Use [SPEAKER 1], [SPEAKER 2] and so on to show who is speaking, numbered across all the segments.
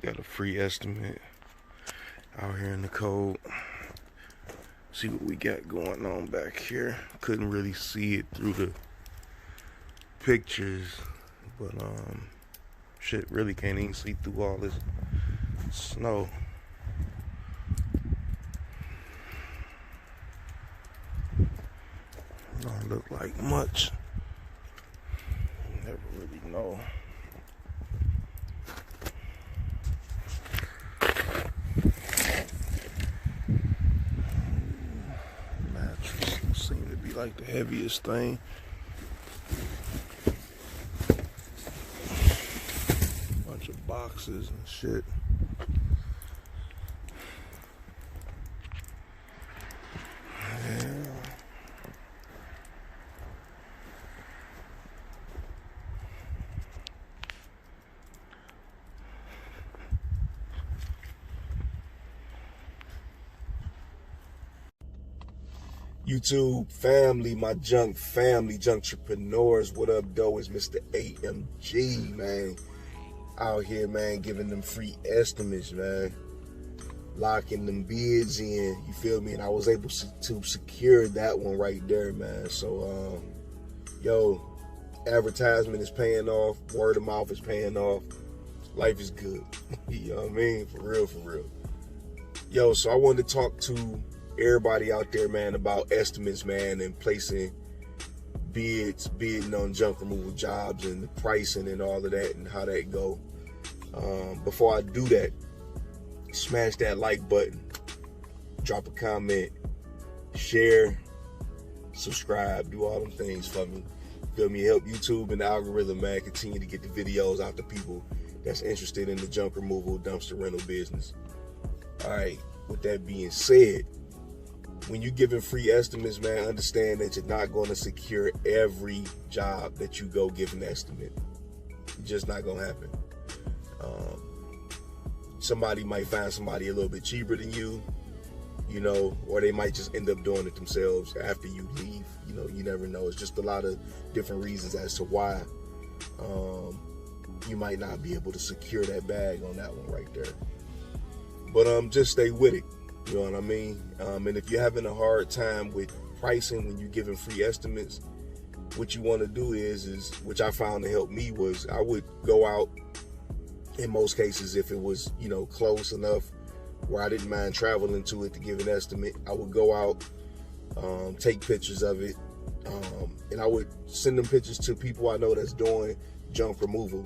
[SPEAKER 1] Got a free estimate out here in the cold. See what we got going on back here. Couldn't really see it through the pictures, but shit, really can't even see through all this snow. Don't look like much. Never really know. Mattress seem to be like the heaviest thing. Bunch of boxes and shit. YouTube family, my junk family, junk entrepreneurs, what up, though? It's Mr. AMG, man. Out here, man, giving them free estimates, man. Locking them bids in, you feel me? And I was able to secure that one right there, man. So, yo, advertisement is paying off. Word of mouth is paying off. Life is good. You know what I mean? For real, for real. Yo, so I wanted to talk to everybody out there, man, about estimates, man, and placing bidding on junk removal jobs and the pricing and all of that and how that go. Before I do that, smash that like button, drop a comment, share, subscribe, do all them things for me. Feel me? Help YouTube and the algorithm, man, continue to get the videos out to people that's interested in the junk removal, dumpster rental business. All right, with that being said, when you're giving free estimates, man, understand that you're not going to secure every job that you go give an estimate. It's just not going to happen. Somebody might find somebody a little bit cheaper than you, you know, or they might just end up doing it themselves after you leave. You know, you never know. It's just a lot of different reasons as to why you might not be able to secure that bag on that one right there. But just stay with it. You know what I mean? And if you're having a hard time with pricing when you're giving free estimates, what you want to do is which I found to help me was I would go out in most cases if it was, you know, close enough where I didn't mind traveling to it to give an estimate. I would go out, take pictures of it, and I would send them pictures to people I know that's doing junk removal.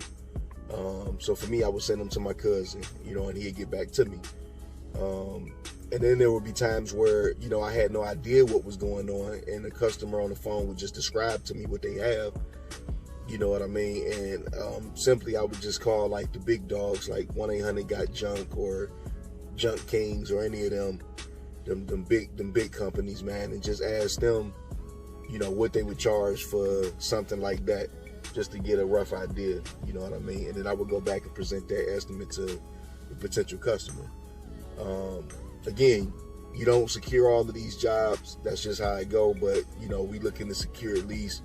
[SPEAKER 1] So for me, I would send them to my cousin, you know, and he'd get back to me. And then there would be times where, you know, I had no idea what was going on, and the customer on the phone would just describe to me what they have. You know what I mean? And simply I would just call like the big dogs, like 1-800-GOT-JUNK or Junk Kings or any of them big companies, man, and just ask them, you know, what they would charge for something like that, just to get a rough idea. You know what I mean? And then I would go back and present that estimate to the potential customer. Again, you don't secure all of these jobs. That's just how I go. But, you know, we looking to secure at least,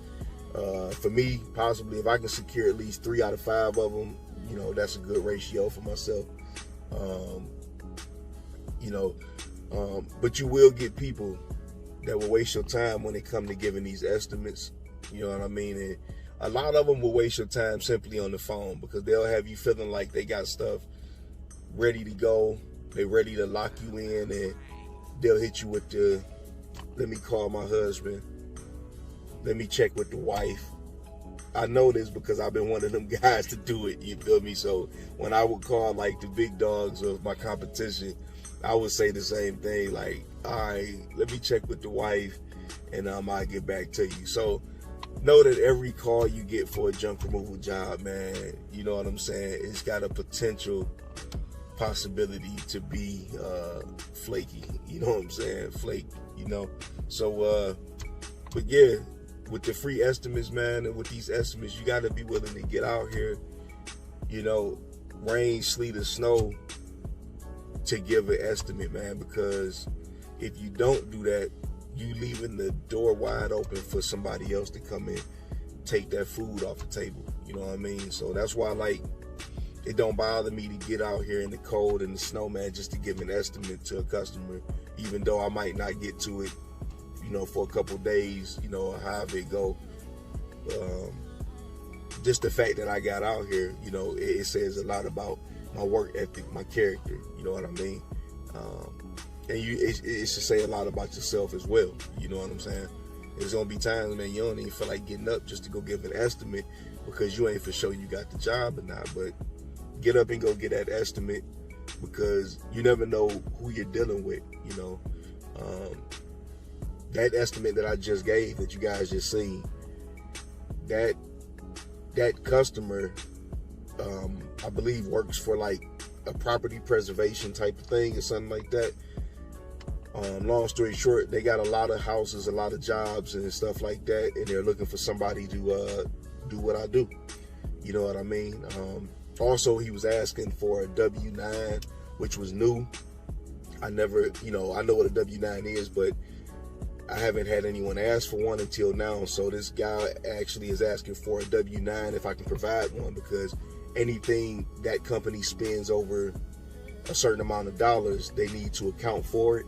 [SPEAKER 1] for me, possibly if I can secure at least 3 out of 5 of them, you know, that's a good ratio for myself. You know, but you will get people that will waste your time when they come to giving these estimates. You know what I mean? And a lot of them will waste your time simply on the phone because they'll have you feeling like they got stuff ready to go. They're ready to lock you in, and they'll hit you with the, let me call my husband, let me check with the wife. I know this because I've been one of them guys to do it, you feel me? So when I would call like the big dogs of my competition, I would say the same thing, like, all right, let me check with the wife, and I'll get back to you. So know that every call you get for a junk removal job, man, you know what I'm saying, it's got a potential possibility to be flaky, you know what I'm saying, flake, you know. So but yeah, with the free estimates, man, and with these estimates, you got to be willing to get out here, you know, rain, sleet, or snow, to give an estimate, man, because if you don't do that, you leaving the door wide open for somebody else to come in, take that food off the table, you know what I mean? So that's why, like, it don't bother me to get out here in the cold and the snow, man, just to give an estimate to a customer, even though I might not get to it, you know, for a couple days, you know, however it go. Just the fact that I got out here, you know, it says a lot about my work ethic, my character, you know what I mean? And it should say a lot about yourself as well, you know what I'm saying? There's gonna be times, man, you don't even feel like getting up just to go give an estimate because you ain't for sure you got the job or not, but get up and go get that estimate because you never know who you're dealing with, you know? That estimate that I just gave that you guys just seen, that customer, I believe works for like a property preservation type of thing or something like that. Long story short, they got a lot of houses, a lot of jobs and stuff like that, and they're looking for somebody to do what I do. You know what I mean? Also, he was asking for a W-9, which was new. I never, you know, I know what a W-9 is, but I haven't had anyone ask for one until now. So this guy actually is asking for a W-9 if I can provide one, because anything that company spends over a certain amount of dollars, they need to account for it.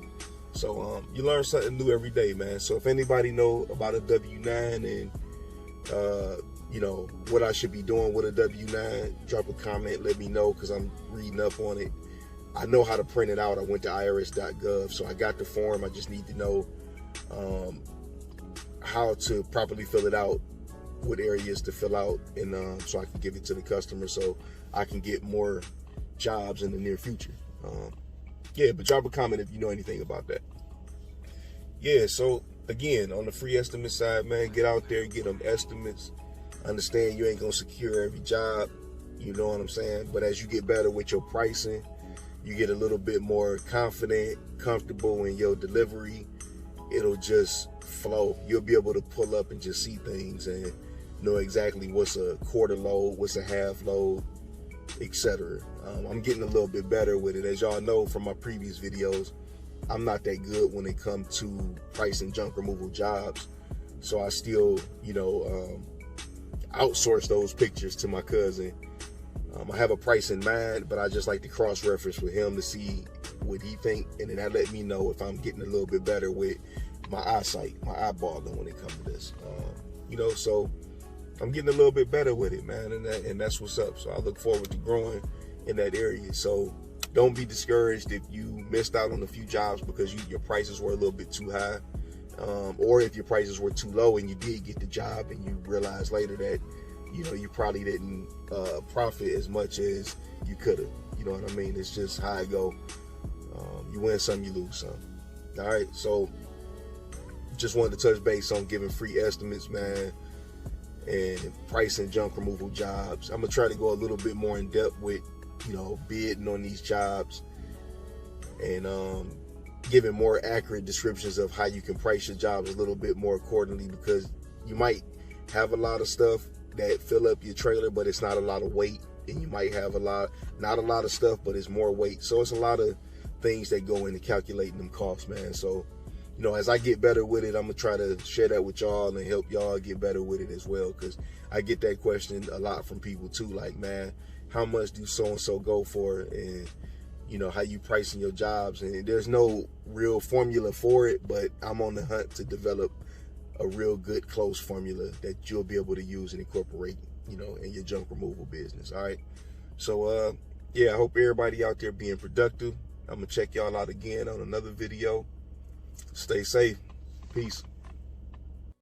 [SPEAKER 1] So you learn something new every day, man. So if anybody know about a W-9 and you know what I should be doing with a W-9, drop a comment, let me know, because I'm reading up on it. I know how to print it out. I went to irs.gov, so I got the form. I just need to know how to properly fill it out, what areas to fill out, and so I can give it to the customer so I can get more jobs in the near future. Yeah, but drop a comment if you know anything about that. Yeah, so again, on the free estimate side, man, get out there, get them estimates. Understand you ain't gonna secure every job, you know what I'm saying? But as you get better with your pricing, you get a little bit more confident, comfortable in your delivery, it'll just flow. You'll be able to pull up and just see things and know exactly what's a quarter load, what's a half load, etc. I'm getting a little bit better with it. As y'all know from my previous videos, I'm not that good when it comes to pricing junk removal jobs. So I still, you know, outsource those pictures to my cousin. I have a price in mind, but I just like to cross-reference with him to see what he think, and then that let me know if I'm getting a little bit better with my eyesight, my eyeballing when it comes to this. You know, so I'm getting a little bit better with it, man, and that's what's up. So I look forward to growing in that area. So don't be discouraged if you missed out on a few jobs because your prices were a little bit too high, or if your prices were too low and you did get the job and you realize later that, you know, you probably didn't profit as much as you could have. You know what I mean? It's just how it go. You win some, you lose some. All right, so just wanted to touch base on giving free estimates, man, and pricing junk removal jobs. I'm gonna try to go a little bit more in depth with, you know, bidding on these jobs and giving more accurate descriptions of how you can price your jobs a little bit more accordingly, because you might have a lot of stuff that fill up your trailer, but it's not a lot of weight, and you might have not a lot of stuff, but it's more weight. So it's a lot of things that go into calculating them costs, man. So, you know, as I get better with it, I'm gonna try to share that with y'all and help y'all get better with it as well, because I get that question a lot from people too, like, man, how much do so-and-so go for, and you know, how you pricing your jobs? And there's no real formula for it, but I'm on the hunt to develop a real good close formula that you'll be able to use and incorporate, you know, in your junk removal business. All right, so yeah, I hope everybody out there being productive. I'm gonna check y'all out again on another video. Stay safe. Peace.